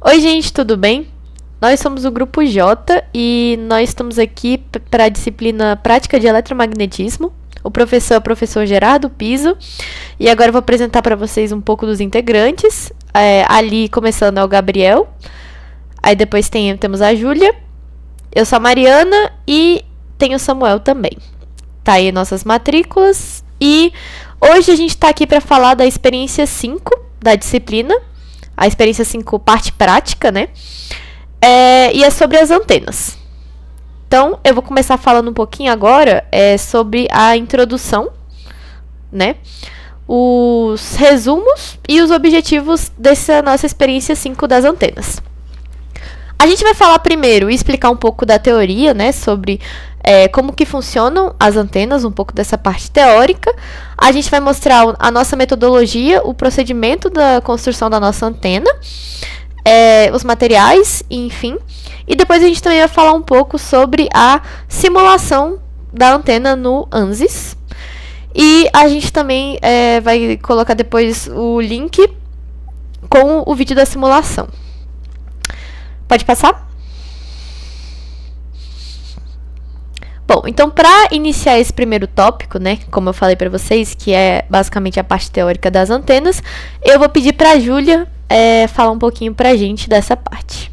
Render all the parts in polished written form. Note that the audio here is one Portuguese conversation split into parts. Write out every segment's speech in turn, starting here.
Oi, gente, tudo bem? Nós somos o Grupo J e nós estamos aqui para a disciplina Prática de Eletromagnetismo. O professor é o professor Gerardo Piso. E agora eu vou apresentar para vocês um pouco dos integrantes. Ali, começando, é o Gabriel. Aí depois temos a Júlia. Eu sou a Mariana e tem o Samuel também. Tá aí nossas matrículas. E hoje a gente está aqui para falar da experiência 5 da disciplina. A experiência 5, parte prática, né? E é sobre as antenas. Então, eu vou começar falando um pouquinho agora sobre a introdução, né? Os resumos e os objetivos dessa nossa experiência 5 das antenas. A gente vai falar primeiro e explicar um pouco da teoria, né? Sobre como que funcionam as antenas, um pouco dessa parte teórica. A gente vai mostrar a nossa metodologia, o procedimento da construção da nossa antena, os materiais, enfim. E depois a gente também vai falar um pouco sobre a simulação da antena no ANSYS. E a gente também vai colocar depois o link com o vídeo da simulação. Pode passar? Bom, então para iniciar esse primeiro tópico, né, como eu falei para vocês, que é basicamente a parte teórica das antenas, eu vou pedir para a Júlia falar um pouquinho para a gente dessa parte.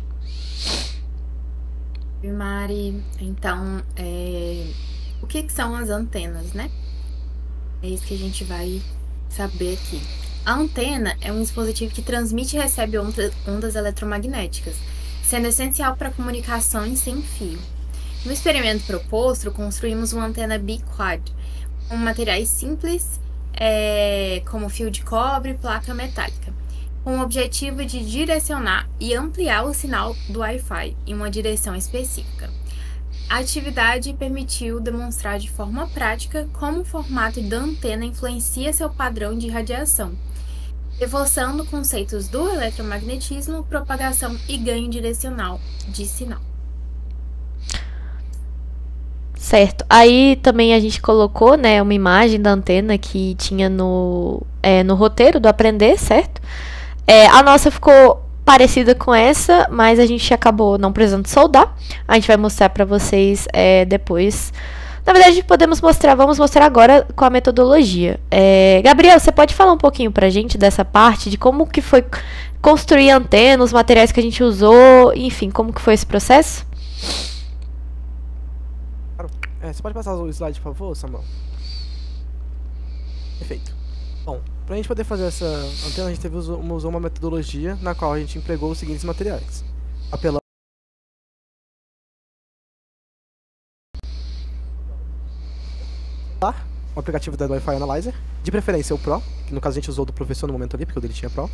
Oi, Mari. Então, o que são as antenas, né? É isso que a gente vai saber aqui. A antena é um dispositivo que transmite e recebe ondas eletromagnéticas, sendo essencial para comunicações sem fio. No experimento proposto, construímos uma antena biquad com materiais simples, como fio de cobre e placa metálica, com o objetivo de direcionar e ampliar o sinal do Wi-Fi em uma direção específica. A atividade permitiu demonstrar de forma prática como o formato da antena influencia seu padrão de radiação, reforçando conceitos do eletromagnetismo, propagação e ganho direcional de sinal. Certo. Aí também a gente colocou, né, uma imagem da antena que tinha no roteiro do Aprender, certo? A nossa ficou parecida com essa, mas a gente acabou não precisando soldar. A gente vai mostrar para vocês depois. Na verdade, vamos mostrar agora com a metodologia. Gabriel, você pode falar um pouquinho pra gente dessa parte, de como que foi construir a antena, os materiais que a gente usou, enfim, como que foi esse processo? Você pode passar o slide, por favor, Samuel? Perfeito. Bom, para a gente poder fazer essa antena, a gente usou uma metodologia na qual a gente empregou os seguintes materiais. Apelão, o aplicativo da Wi-Fi Analyzer, de preferência o Pro, que no caso a gente usou do professor no momento ali, porque o dele tinha Pro.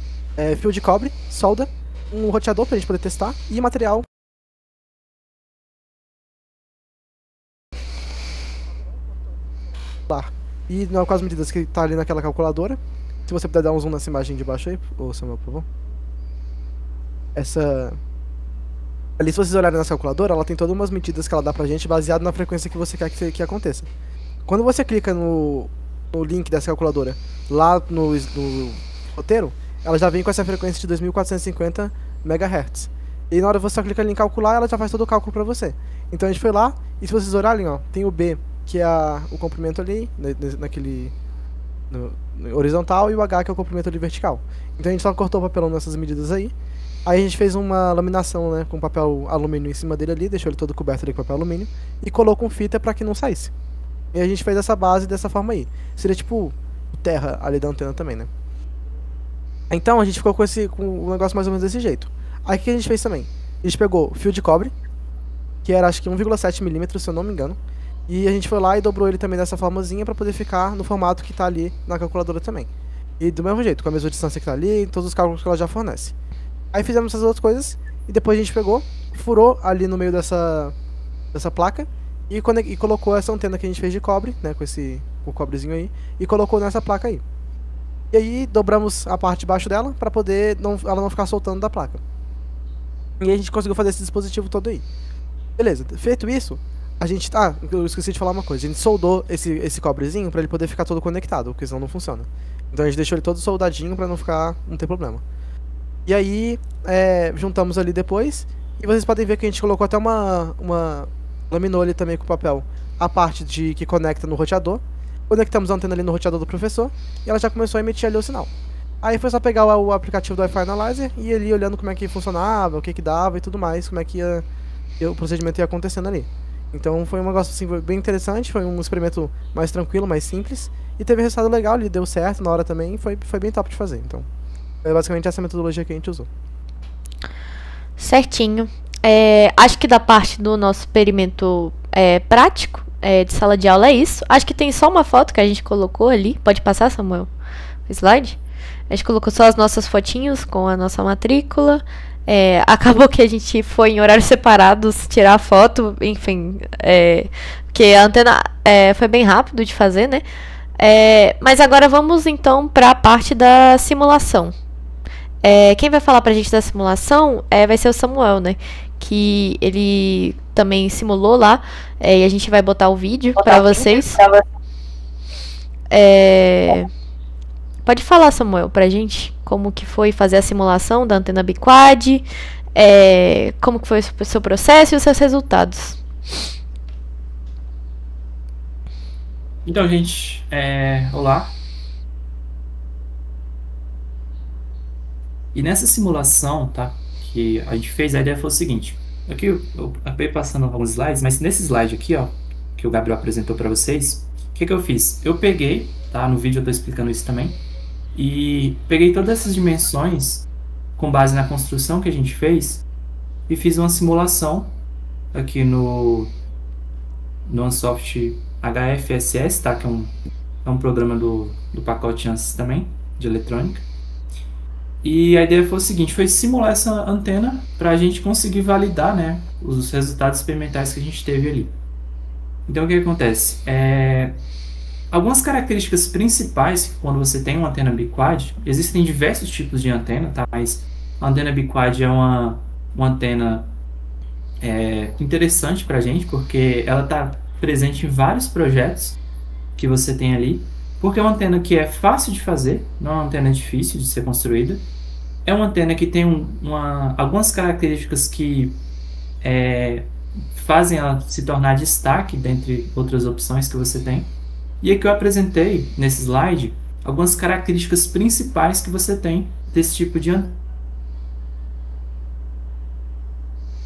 Fio de cobre, solda, um roteador para a gente poder testar e material. E com as medidas que tá ali naquela calculadora. Se você puder dar um zoom nessa imagem de baixo aí, ô Samuel, por favor. Ali, se vocês olharem nessa calculadora, ela tem todas umas medidas que ela dá pra gente baseado na frequência que você quer que aconteça. Quando você clica no link dessa calculadora lá no roteiro, ela já vem com essa frequência de 2450 MHz. E na hora que você clica ali em calcular, ela já faz todo o cálculo pra você. Então a gente foi lá, e se vocês olharem, ó, tem o B, que é o comprimento ali, no horizontal, e o H, que é o comprimento ali vertical. Então a gente só cortou o papelão nessas medidas aí. Aí a gente fez uma laminação, né, com papel alumínio em cima dele ali, deixou ele todo coberto ali com papel alumínio, e colou com fita pra que não saísse. E a gente fez essa base dessa forma aí. Seria tipo terra ali da antena também, né. Então a gente ficou com um negócio mais ou menos desse jeito. Aí o que a gente fez também? A gente pegou fio de cobre, que era acho que 1,7 mm, se eu não me engano. E a gente foi lá e dobrou ele também dessa formazinha pra poder ficar no formato que tá ali na calculadora também. E do mesmo jeito, com a mesma distância que tá ali, todos os cálculos que ela já fornece. Aí fizemos essas outras coisas, e depois a gente pegou, furou ali no meio dessa placa, e colocou essa antena que a gente fez de cobre, né, com o cobrezinho aí, e colocou nessa placa aí. E aí dobramos a parte de baixo dela, pra poder ela não ficar soltando da placa. E aí a gente conseguiu fazer esse dispositivo todo aí. Beleza, feito isso, a gente... eu esqueci de falar uma coisa. A gente soldou esse cobrezinho pra ele poder ficar todo conectado, porque senão não funciona. Então a gente deixou ele todo soldadinho pra não ter problema. E aí, juntamos ali depois. E vocês podem ver que a gente colocou até laminou ali também com papel a parte que conecta no roteador. Conectamos a antena ali no roteador do professor e ela já começou a emitir ali o sinal. Aí foi só pegar o aplicativo do Wi-Fi Analyzer e ir ali olhando como é que funcionava, o que dava e tudo mais, como é que o procedimento ia acontecendo ali. Então foi um negócio assim, bem interessante, foi um experimento mais tranquilo, mais simples. E teve resultado legal, ele deu certo na hora também, foi bem top de fazer. Então, é basicamente essa metodologia que a gente usou. Certinho. Acho que da parte do nosso experimento prático, de sala de aula é isso. Acho que tem só uma foto que a gente colocou ali. Pode passar, Samuel? O slide? A gente colocou só as nossas fotinhos com a nossa matrícula. Acabou que a gente foi em horários separados tirar a foto, enfim, porque a antena foi bem rápido de fazer, né? Mas agora vamos então para a parte da simulação. Quem vai falar pra gente da simulação vai ser o Samuel, né? Que ele também simulou lá, e a gente vai botar o vídeo pra vocês. Pode falar, Samuel, pra gente como que foi fazer a simulação da antena biquad, como que foi o seu processo e os seus resultados. Então, gente, olá. E nessa simulação, tá, que a gente fez, a ideia foi o seguinte. Aqui eu acabei passando alguns slides, mas nesse slide aqui, ó, que o Gabriel apresentou para vocês, o que eu fiz? Eu peguei, tá, no vídeo eu tô explicando isso também, e peguei todas essas dimensões com base na construção que a gente fez e fiz uma simulação aqui no Ansoft HFSS, tá, que é um programa do pacote ANSYS também, de eletrônica. E a ideia foi o seguinte, foi simular essa antena para a gente conseguir validar, né, os resultados experimentais que a gente teve ali. Então o que acontece? Algumas características principais quando você tem uma antena biquad, existem diversos tipos de antena, tá? Mas a antena biquad é uma antena interessante para a gente, porque ela está presente em vários projetos que você tem ali, porque é uma antena que é fácil de fazer, não é uma antena difícil de ser construída. É uma antena que tem algumas características que fazem ela se tornar destaque dentre outras opções que você tem. E aqui eu apresentei, nesse slide, algumas características principais que você tem desse tipo de antena.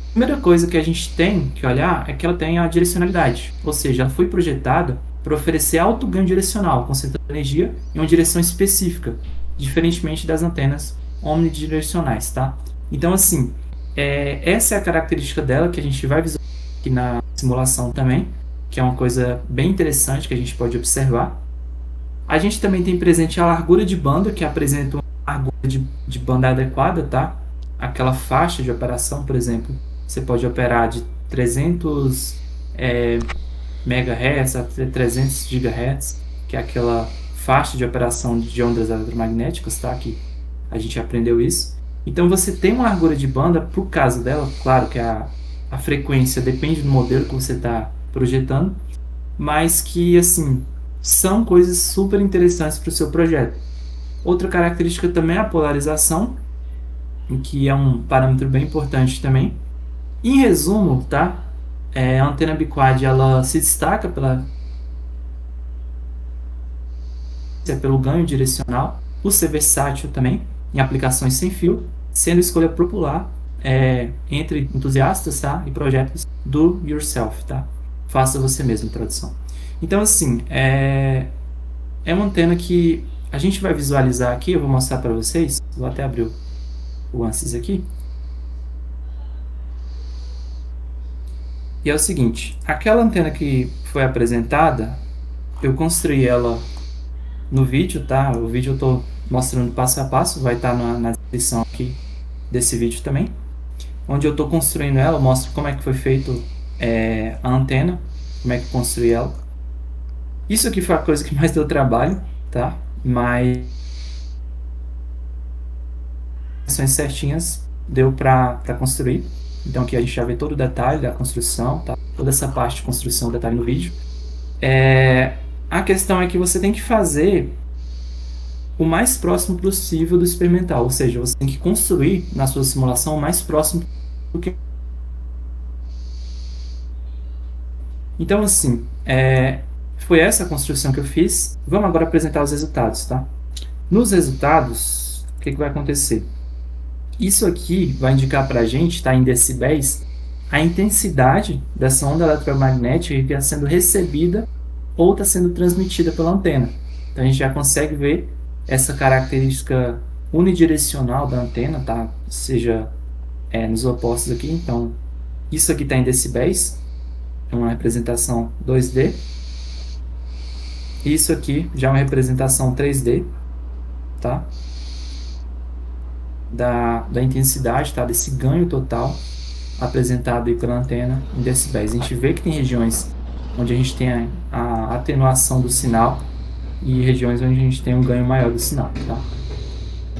A primeira coisa que a gente tem que olhar é que ela tem a direcionalidade, ou seja, ela foi projetada para oferecer alto ganho direcional, concentrando energia em uma direção específica, diferentemente das antenas omnidirecionais, tá? Então, assim, essa é a característica dela que a gente vai visualizar aqui na simulação também, que é uma coisa bem interessante que a gente pode observar. A gente também tem presente a largura de banda, que apresenta uma largura de banda adequada, tá? Aquela faixa de operação, por exemplo, você pode operar de 300 MHz a 300 GHz, que é aquela faixa de operação de ondas eletromagnéticas, tá? Que a gente aprendeu isso. Então você tem uma largura de banda, por caso dela, claro que a frequência depende do modelo que você está projetando, mas que, assim, são coisas super interessantes para o seu projeto. Outra característica também é a polarização, que é um parâmetro bem importante também. Em resumo, tá? A antena biquad, ela se destaca pelo ganho direcional, por ser versátil também em aplicações sem fio, sendo escolha popular entre entusiastas, tá? E projetos do yourself, tá? Faça você mesmo, tradução. Então, assim, é uma antena que a gente vai visualizar aqui, eu vou mostrar para vocês, vou até abrir o ANSYS aqui. E é o seguinte, aquela antena que foi apresentada, eu construí ela no vídeo, tá? O vídeo eu tô mostrando passo a passo, vai estar na descrição aqui desse vídeo também. Onde eu tô construindo ela, eu mostro como é que foi feito a antena, como é que eu construí ela. Isso aqui foi a coisa que mais deu trabalho, tá? Mas as certinhas deu para construir. Então aqui a gente já vê todo o detalhe da construção, tá? Toda essa parte de construção, detalhe no vídeo. A questão é que você tem que fazer o mais próximo possível do experimental, ou seja, você tem que construir na sua simulação o mais próximo do que... Então, assim, foi essa a construção que eu fiz. Vamos agora apresentar os resultados, tá? Nos resultados, o que vai acontecer? Isso aqui vai indicar para a gente, tá, em decibéis, a intensidade dessa onda eletromagnética que está sendo recebida ou está sendo transmitida pela antena. Então a gente já consegue ver essa característica unidirecional da antena, tá? Seja nos opostos aqui. Então isso aqui está em decibéis, é uma representação 2D. Isso aqui já é uma representação 3D, tá? Da intensidade, tá? Desse ganho total apresentado aí pela antena em decibéis. A gente vê que tem regiões onde a gente tem a atenuação do sinal e regiões onde a gente tem um ganho maior do sinal, tá?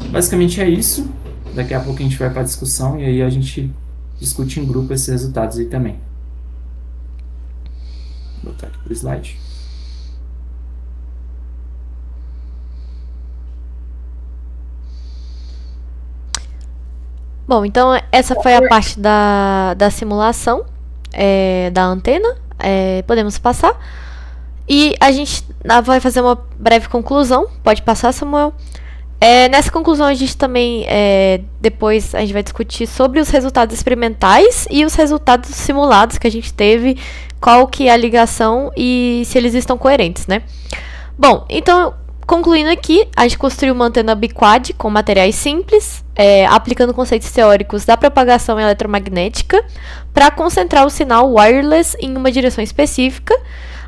Basicamente é isso. Daqui a pouco a gente vai para a discussão e aí a gente discute em grupo esses resultados aí também. Vou botar aqui para o slide. Bom, então essa foi a parte da simulação da antena. Podemos passar. E a gente vai fazer uma breve conclusão. Pode passar, Samuel. Nessa conclusão a gente também, depois a gente vai discutir sobre os resultados experimentais e os resultados simulados que a gente teve, qual que é a ligação e se eles estão coerentes, né? Bom, então, concluindo aqui, a gente construiu uma antena biquad com materiais simples, aplicando conceitos teóricos da propagação eletromagnética para concentrar o sinal wireless em uma direção específica.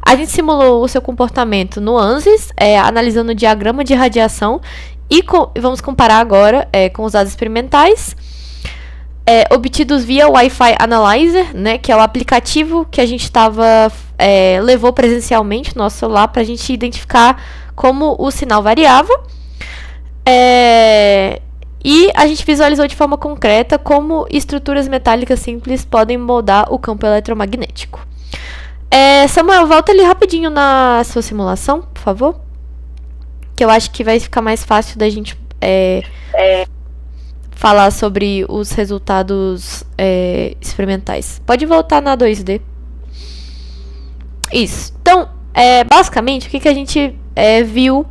A gente simulou o seu comportamento no ANSYS, analisando o diagrama de radiação e vamos comparar agora com os dados experimentais obtidos via Wi-Fi Analyzer, né, que é o aplicativo que a gente levou presencialmente no nosso celular para a gente identificar como o sinal variava. E a gente visualizou de forma concreta como estruturas metálicas simples podem moldar o campo eletromagnético. Samuel, volta ali rapidinho na sua simulação, por favor. Que eu acho que vai ficar mais fácil da gente falar sobre os resultados experimentais. Pode voltar na 2D. Isso. Então, basicamente, o que a gente viu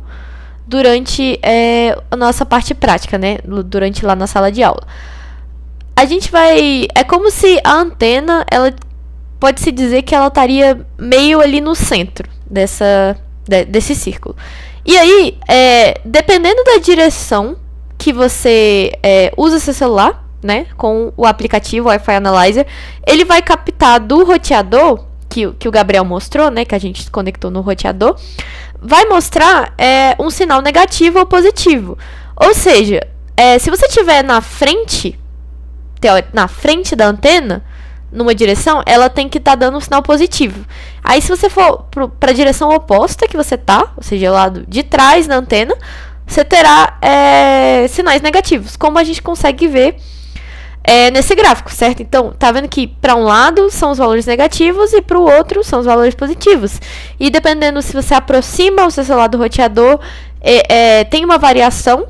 durante a nossa parte prática, né? Durante lá na sala de aula. A gente vai... É como se a antena, ela pode-se dizer que ela estaria meio ali no centro desse círculo. E aí, dependendo da direção que você usa seu celular, né, com o aplicativo Wi-Fi Analyzer, ele vai captar do roteador, que o Gabriel mostrou, né, que a gente conectou no roteador, vai mostrar um sinal negativo ou positivo. Ou seja, se você estiver na frente da antena, numa direção, ela tem que estar dando um sinal positivo. Aí, se você for para a direção oposta que você tá, ou seja, o lado de trás da antena, você terá sinais negativos, como a gente consegue ver nesse gráfico, certo? Então, tá vendo que para um lado são os valores negativos e para o outro são os valores positivos. E dependendo se você aproxima o seu celular do roteador, tem uma variação,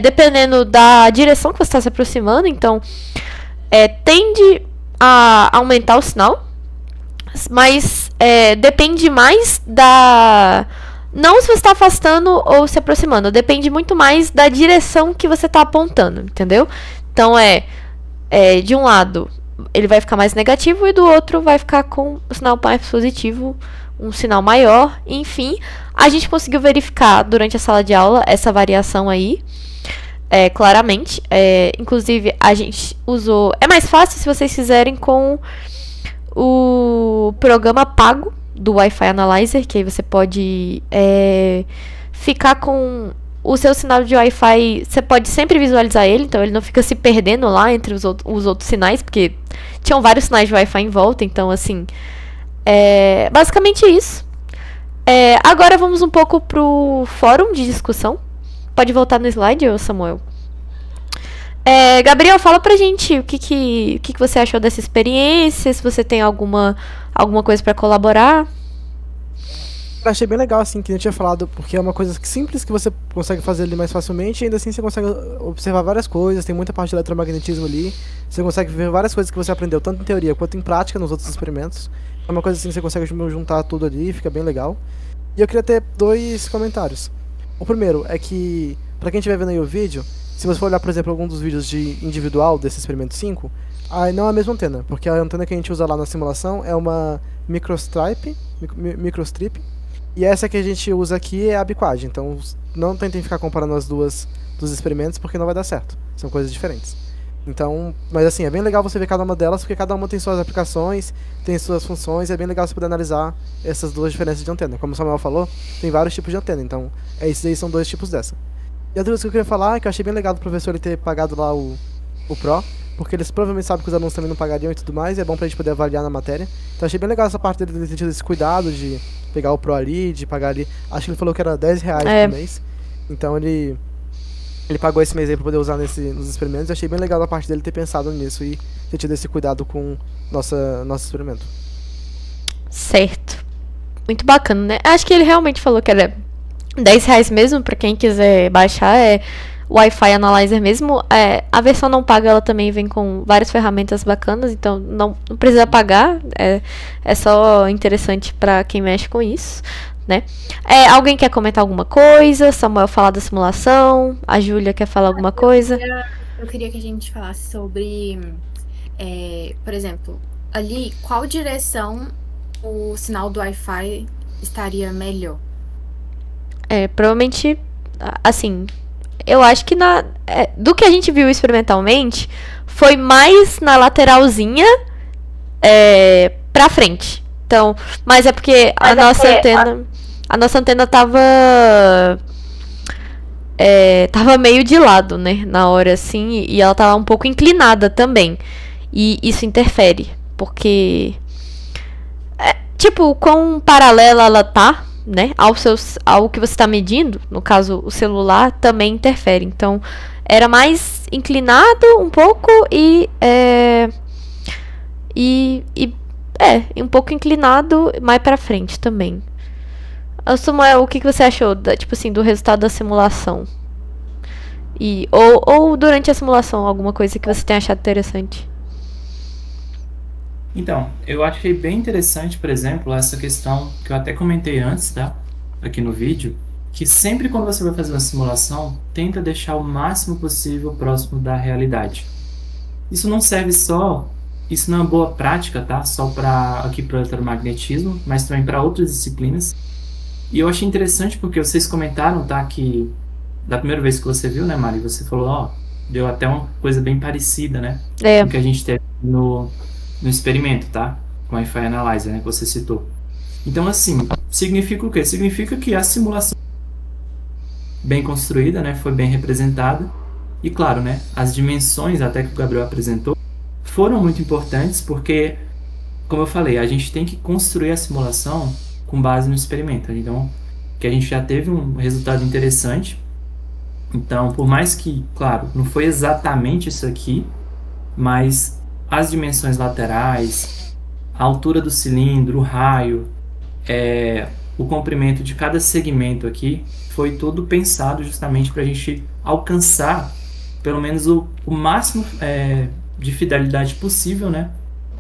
dependendo da direção que você está se aproximando. Então, tende a aumentar o sinal, mas depende mais não se você está afastando ou se aproximando, depende muito mais da direção que você está apontando, entendeu? Então, de um lado ele vai ficar mais negativo e do outro vai ficar com o sinal mais positivo, um sinal maior. Enfim, a gente conseguiu verificar durante a sala de aula essa variação aí, claramente. Inclusive, a gente usou... É mais fácil se vocês fizerem com o programa pago do Wi-Fi Analyzer, que aí você pode ficar com o seu sinal de Wi-Fi. Você pode sempre visualizar ele, então ele não fica se perdendo lá entre os outros sinais, porque tinham vários sinais de Wi-Fi em volta. Então, assim, basicamente isso. Agora vamos um pouco pro fórum de discussão. Pode voltar no slide, Samuel. Gabriel, fala pra gente o que você achou dessa experiência, se você tem alguma coisa pra colaborar. Eu achei bem legal, assim, que eu tinha falado, porque é uma coisa simples que você consegue fazer ali mais facilmente, e ainda assim você consegue observar várias coisas, tem muita parte de eletromagnetismo ali, você consegue ver várias coisas que você aprendeu, tanto em teoria quanto em prática nos outros experimentos. É uma coisa assim que você consegue juntar tudo ali, fica bem legal. E eu queria ter 2 comentários. O primeiro é que, pra quem estiver vendo aí o vídeo, se você for olhar, por exemplo, algum dos vídeos de individual desse experimento 5, aí não é a mesma antena, porque a antena que a gente usa lá na simulação é uma microstrip, e essa que a gente usa aqui é a biquad, então não tentem ficar comparando as duas dos experimentos, porque não vai dar certo, são coisas diferentes. Então, mas assim, é bem legal você ver cada uma delas, porque cada uma tem suas aplicações, tem suas funções, e é bem legal você poder analisar essas duas diferenças de antena. Como o Samuel falou, tem vários tipos de antena, então esses aí são 2 tipos dessa. E a outra coisa que eu queria falar é que eu achei bem legal do professor ele ter pagado lá o Pro, porque eles provavelmente sabem que os alunos também não pagariam e tudo mais, e é bom pra gente poder avaliar na matéria. Então achei bem legal essa parte dele ter tido esse cuidado de pegar o Pro ali, de pagar ali. Acho que ele falou que era R$10 por mês. Então ele pagou esse mês aí pra poder usar nos experimentos. Eu achei bem legal a parte dele ter pensado nisso e ter tido esse cuidado com nosso experimento. Certo. Muito bacana, né? Acho que ele realmente falou que era R$10 mesmo, pra quem quiser baixar, é o Wi-Fi Analyzer mesmo. A versão não paga, ela também vem com várias ferramentas bacanas, então não precisa pagar, é só interessante pra quem mexe com isso, né? Alguém quer comentar alguma coisa? Samuel falar da simulação, a Júlia quer falar alguma coisa? Eu queria que a gente falasse sobre, por exemplo, ali, qual direção o sinal do Wi-Fi estaria melhor? Provavelmente, assim, eu acho que do que a gente viu experimentalmente, foi mais na lateralzinha pra frente. Então, mas é porque a nossa antena tava meio de lado, né, na hora assim, e ela tava um pouco inclinada também. E isso interfere, porque tipo, quão paralela ela tá, né, ao que você está medindo, no caso o celular, também interfere. Então era mais inclinado um pouco e um pouco inclinado mais pra frente também. Samuel, o que você achou tipo assim, do resultado da simulação? Ou durante a simulação, alguma coisa que você tenha achado interessante? Então, eu achei bem interessante, por exemplo, essa questão que eu até comentei antes, tá? Aqui no vídeo, que sempre quando você vai fazer uma simulação, tenta deixar o máximo possível próximo da realidade. Isso não serve só, isso não é uma boa prática, tá? Só para o eletromagnetismo, mas também para outras disciplinas. E eu achei interessante porque vocês comentaram, tá? Que da primeira vez que você viu, né, Mari? Você falou, deu até uma coisa bem parecida, né? Com o que a gente teve no experimento, tá? Com o Wi-Fi Analyzer, né? Que você citou. Então, assim, significa o quê? Significa que a simulação bem construída, né? Foi bem representada. E, claro, né? As dimensões, até que o Gabriel apresentou, foram muito importantes porque, como eu falei, a gente tem que construir a simulação com base no experimento. Então, que a gente já teve um resultado interessante. Então, por mais que, claro, não foi exatamente isso aqui, mas as dimensões laterais, a altura do cilindro, o raio, o comprimento de cada segmento aqui, foi tudo pensado justamente para a gente alcançar pelo menos o máximo de fidelidade possível, né,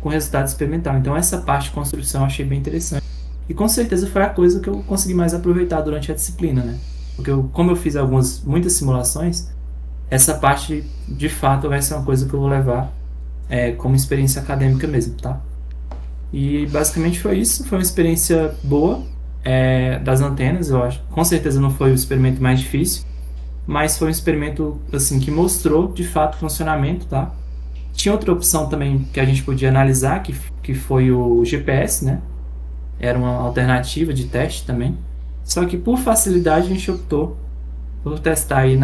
com o resultado experimental. Então essa parte de construção eu achei bem interessante. E com certeza foi a coisa que eu consegui mais aproveitar durante a disciplina, né? Porque como eu fiz muitas simulações, essa parte de fato vai ser uma coisa que eu vou levar como experiência acadêmica mesmo, tá? E basicamente foi isso, foi uma experiência boa das antenas, eu acho. Com certeza não foi o experimento mais difícil, mas foi um experimento assim, que mostrou de fato o funcionamento, tá? Tinha outra opção também que a gente podia analisar, que foi o GPS, né? Era uma alternativa de teste também. Só que por facilidade a gente optou por testar aí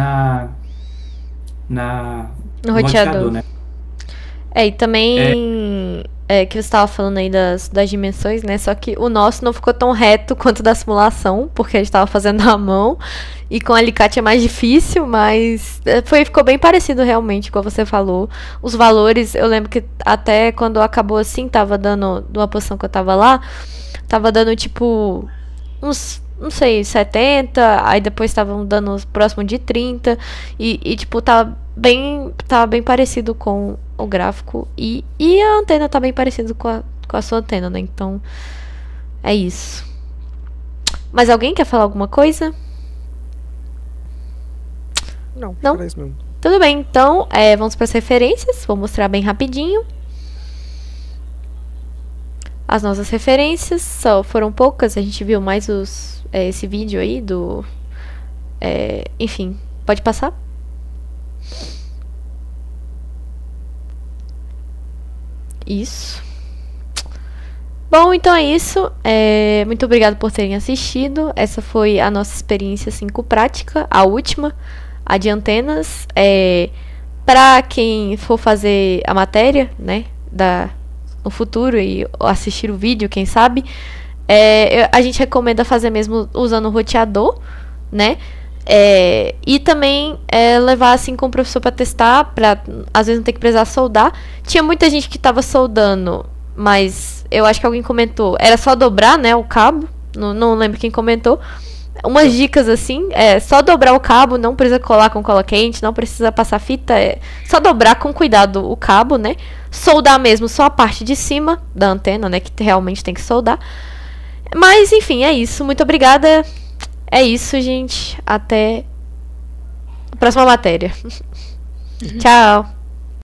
no roteador, né? E também que você estava falando aí das dimensões, né? Só que o nosso não ficou tão reto quanto da simulação, porque a gente estava fazendo à mão. E com alicate é mais difícil, mas ficou bem parecido realmente, como você falou. Os valores, eu lembro que até quando acabou assim, tava dando, numa posição que eu tava lá, tava dando tipo uns, não sei, 70, aí depois estavam dando próximo de 30, e tipo, tava bem parecido com o gráfico, e a antena tá bem parecida com a sua antena, né? Então, é isso. Mas alguém quer falar alguma coisa? Não? Era isso mesmo. Tudo bem, então, vamos para as referências, vou mostrar bem rapidinho. As nossas referências foram poucas, a gente viu mais esse vídeo aí do... enfim, pode passar? Isso. Bom, então é isso. Muito obrigado por terem assistido. Essa foi a nossa experiência 5 prática, a última, a de antenas. Para quem for fazer a matéria, né, no futuro e assistir o vídeo, quem sabe, a gente recomenda fazer mesmo usando o roteador, né? E também levar assim com o professor para testar, para às vezes não ter que precisar soldar. Tinha muita gente que estava soldando, mas eu acho que alguém comentou, era só dobrar, né, o cabo. Não lembro quem comentou. Umas dicas assim, só dobrar o cabo, não precisa colar com cola quente, não precisa passar fita, só dobrar com cuidado o cabo, né? Soldar mesmo só a parte de cima da antena, né, que realmente tem que soldar. Mas enfim, é isso. Muito obrigada. É isso, gente. Até a próxima matéria. Tchau.